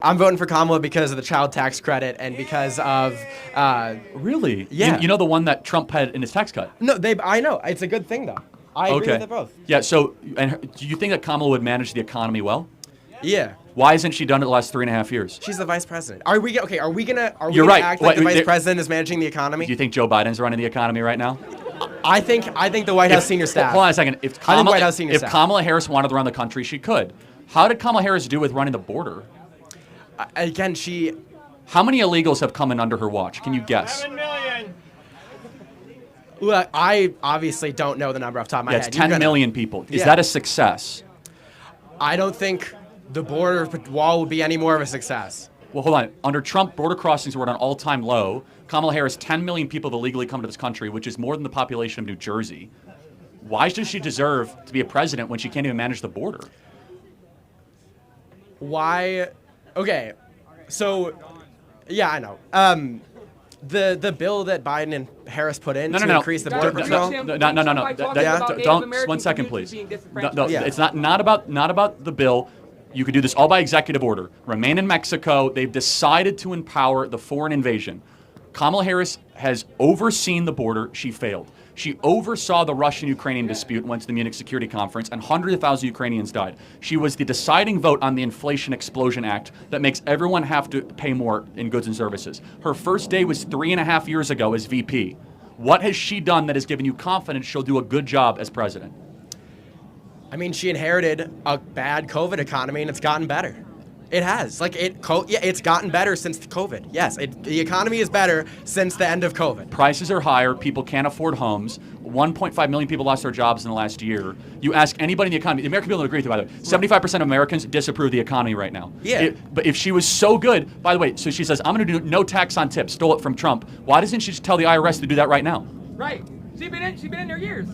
I'm voting for Kamala because of the child tax credit and because of Really? Yeah. You know the one that Trump had in his tax cut? no, I know it's a good thing though. I agree with it both. Yeah. So, do you think that Kamala would manage the economy well? Yeah. Why hasn't she done it the last 3.5 years? She's the vice president. Are we okay? Are we gonna You're right. act like the Wait, vice president is managing the economy? Do you think Joe Biden's running the economy right now? I think the White House senior staff. Hold on a second. If I think White House senior if staff. Kamala Harris wanted to run the country, she could. How did Kamala Harris do with running the border? Again, How many illegals have come in under her watch? Can you guess? 7 million. Look, I obviously don't know the number off the top of my Yeah, head. it's 10 million people. Is Yeah. that a success? I don't think the border wall would be any more of a success. Well, hold on. Under Trump, border crossings were at an all-time low. Kamala Harris, 10 million people have illegally come to this country, which is more than the population of New Jersey. Why does she deserve to be a president when she can't even manage the border? Why? Okay, so yeah, I know. The bill that Biden and Harris put in to increase the border patrol. No. Yeah. Don't. 1 second, please. No, Yeah. it's not about the bill. You could do this all by executive order. Remain in Mexico. They've decided to empower the foreign invasion. Kamala Harris has overseen the border. She failed. She oversaw the Russian-Ukrainian dispute, went to the Munich Security Conference, and hundreds of thousands of Ukrainians died. She was the deciding vote on the Inflation Explosion Act that makes everyone have to pay more in goods and services. Her first day was 3.5 years ago as VP. What has she done that has given you confidence she'll do a good job as president? I mean, she inherited a bad COVID economy, and it's gotten better. It has. It's gotten better since COVID. Yes, the economy is better since the end of COVID. Prices are higher. People can't afford homes. 1.5 million people lost their jobs in the last year. You ask anybody in the economy, the American people don't agree with it, by the way. 75% of Americans disapprove of the economy right now. Yeah. But if she was so good, by the way, so she says, I'm going to do no tax on tips, stole it from Trump. Why doesn't she just tell the IRS to do that right now? Right. She's been in there years.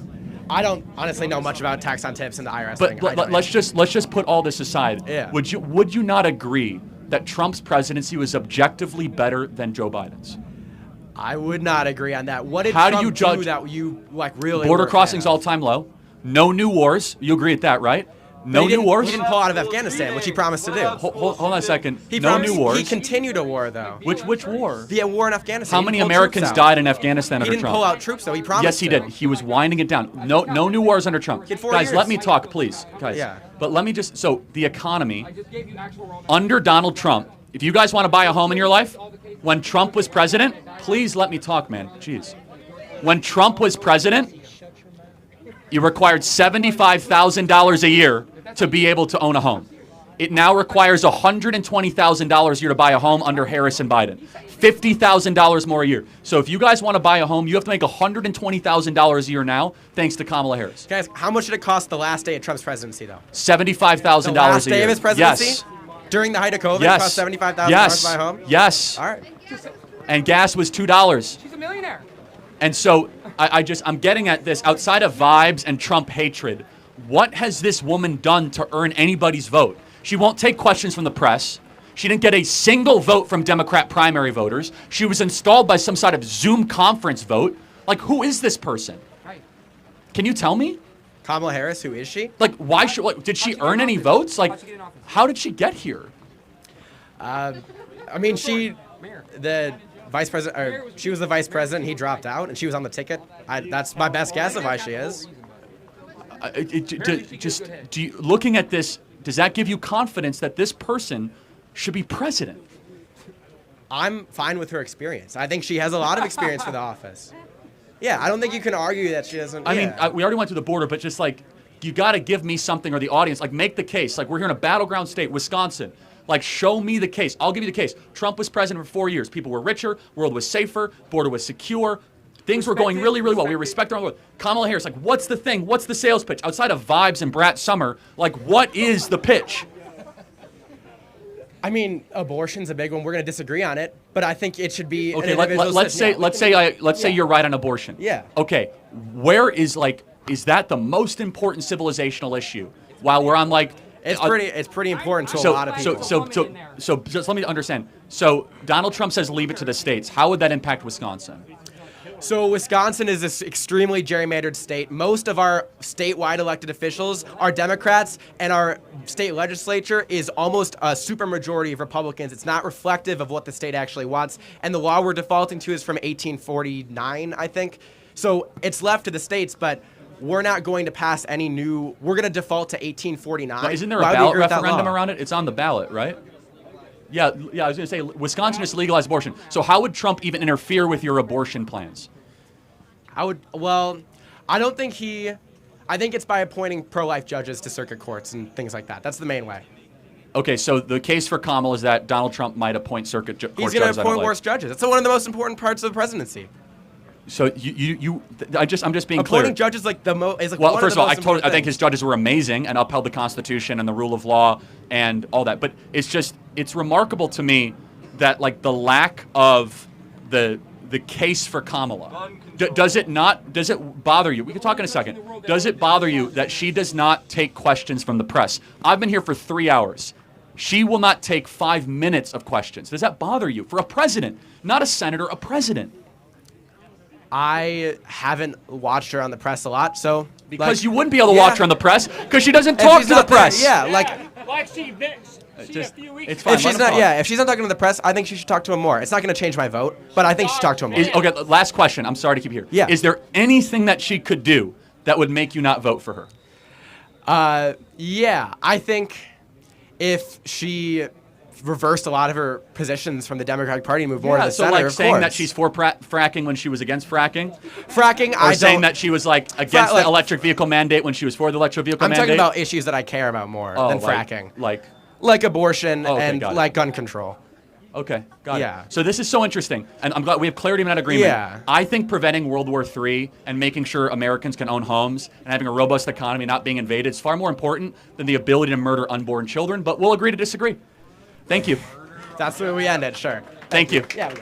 I don't honestly know much about tax on tips and the IRS But thing. let's just put all this aside. Yeah. Would you not agree that Trump's presidency was objectively better than Joe Biden's? I would not agree on that. What did How Trump do you judge do that you really border were a fan crossings of? all-time low? No new wars. You agree with that, right? No new wars. He didn't pull out of Afghanistan, which he promised to do. Hold on a second. He No promised, new wars. He continued a war, though. Which war? The war in Afghanistan. How He many pulled Americans troops out. died in Afghanistan He under didn't Trump? pull out troops, though. He promised Yes, he to. did. He was winding it down. No new wars under Trump. He had 4 Guys, years. let me talk, please. Guys. Yeah. But let me just, so the economy, I just gave you actual raw under Donald Trump, if you guys want to buy a home in your life, when Trump was president, please let me talk, man. Jeez. When Trump was president, you required $75,000 a year to be able to own a home. It now requires $120,000 a year to buy a home under Harris and Biden. $50,000 more a year. So if you guys want to buy a home, you have to make $120,000 a year now, thanks to Kamala Harris. Guys, how much did it cost the last day of Trump's presidency, though? $75,000 The last a day year. of his presidency? Yes. During the height of COVID, Yes. it cost $75,000 Yes. to buy a home? Yes. All right. And gas was $2. She's a millionaire. And so I'm getting at this outside of vibes and Trump hatred. What has this woman done to earn anybody's vote? She won't take questions from the press. She didn't get a single vote from Democrat primary voters. She was installed by some sort of Zoom conference vote. Like, who is this person? Right. Can you tell me? Kamala Harris, who is she? Like, why should? Like, did she earn any votes? Like, how did she get here? I mean, the vice president, or she was the vice president. He dropped out, and she was on the ticket. That's my best guess of why she is. Looking at this, does that give you confidence that this person should be president? I'm fine with her experience. I think she has a lot of experience for the office. Yeah, I don't think you can argue that she doesn't. I mean, we already went through the border, but just like, you got to give me something, or the audience, like, make the case. Like, we're here in a battleground state, Wisconsin. Like, show me the case. I'll give you the case. Trump was president for 4 years. People were richer. World was safer. Border was secure. Things were going really, really well. We respect our world. Kamala Harris, like, what's the thing? What's the sales pitch? Outside of vibes and Brat Summer, like, what is the pitch? I mean, abortion's a big one. We're going to disagree on it, but I think it should be. Okay, an individual's decision. let's say you're right on abortion. Yeah. Okay, where is is that the most important civilizational issue? While we're on like. It's pretty important to a lot of people. So just let me understand. So Donald Trump says leave it to the states. How would that impact Wisconsin? So Wisconsin is this extremely gerrymandered state. Most of our statewide elected officials are Democrats, and our state legislature is almost a supermajority of Republicans. It's not reflective of what the state actually wants. And the law we're defaulting to is from 1849, I think. So it's left to the states, but we're not going to pass any new. We're going to default to 1849. Now, isn't there a Why would we ballot agree with that referendum law? around it? It's on the ballot, right? Yeah, I was going to say, Wisconsin just legalized abortion. So how would Trump even interfere with your abortion plans? I don't think I think it's by appointing pro-life judges to circuit courts and things like that. That's the main way. Okay, so the case for Kamala is that Donald Trump might appoint court judges. He's going to appoint worse judges. That's one of the most important parts of the presidency. So I'm just being clear. Appointing judges is like well, one first of of the all, most I think his judges were amazing and upheld the Constitution and the rule of law and all that. But it's remarkable to me that like the lack of the case for Kamala. Does it bother you? We can talk in a second. Does it bother you that she does not take questions from the press? I've been here for 3 hours. She will not take 5 minutes of questions. Does that bother you? For a president, not a senator, a president. I haven't watched her on the press a lot, so because you wouldn't be able to watch her on the press because she doesn't talk to the press. Like she a few weeks it's fine. If she's not talking to the press, I think she should talk to him more. It's not going to change my vote, but I think she should talk to him more. Okay, last question. I'm sorry to keep you here. Yeah. Is there anything that she could do that would make you not vote for her? Yeah, I think if she reversed a lot of her positions from the Democratic Party and moved more to the center, like of saying course. that she's for fracking when she was against fracking, or saying that she was like against the electric vehicle mandate when she was for the electric vehicle mandate. I'm talking about issues that I care about more than fracking, like abortion and like gun control. Okay, got Yeah. it. So this is so interesting, and I'm glad we have clarity in that agreement. Yeah. I think preventing World War III and making sure Americans can own homes and having a robust economy not being invaded is far more important than the ability to murder unborn children, but we'll agree to disagree. Thank you. That's where we end it, sure. Thank you. Yeah, we go.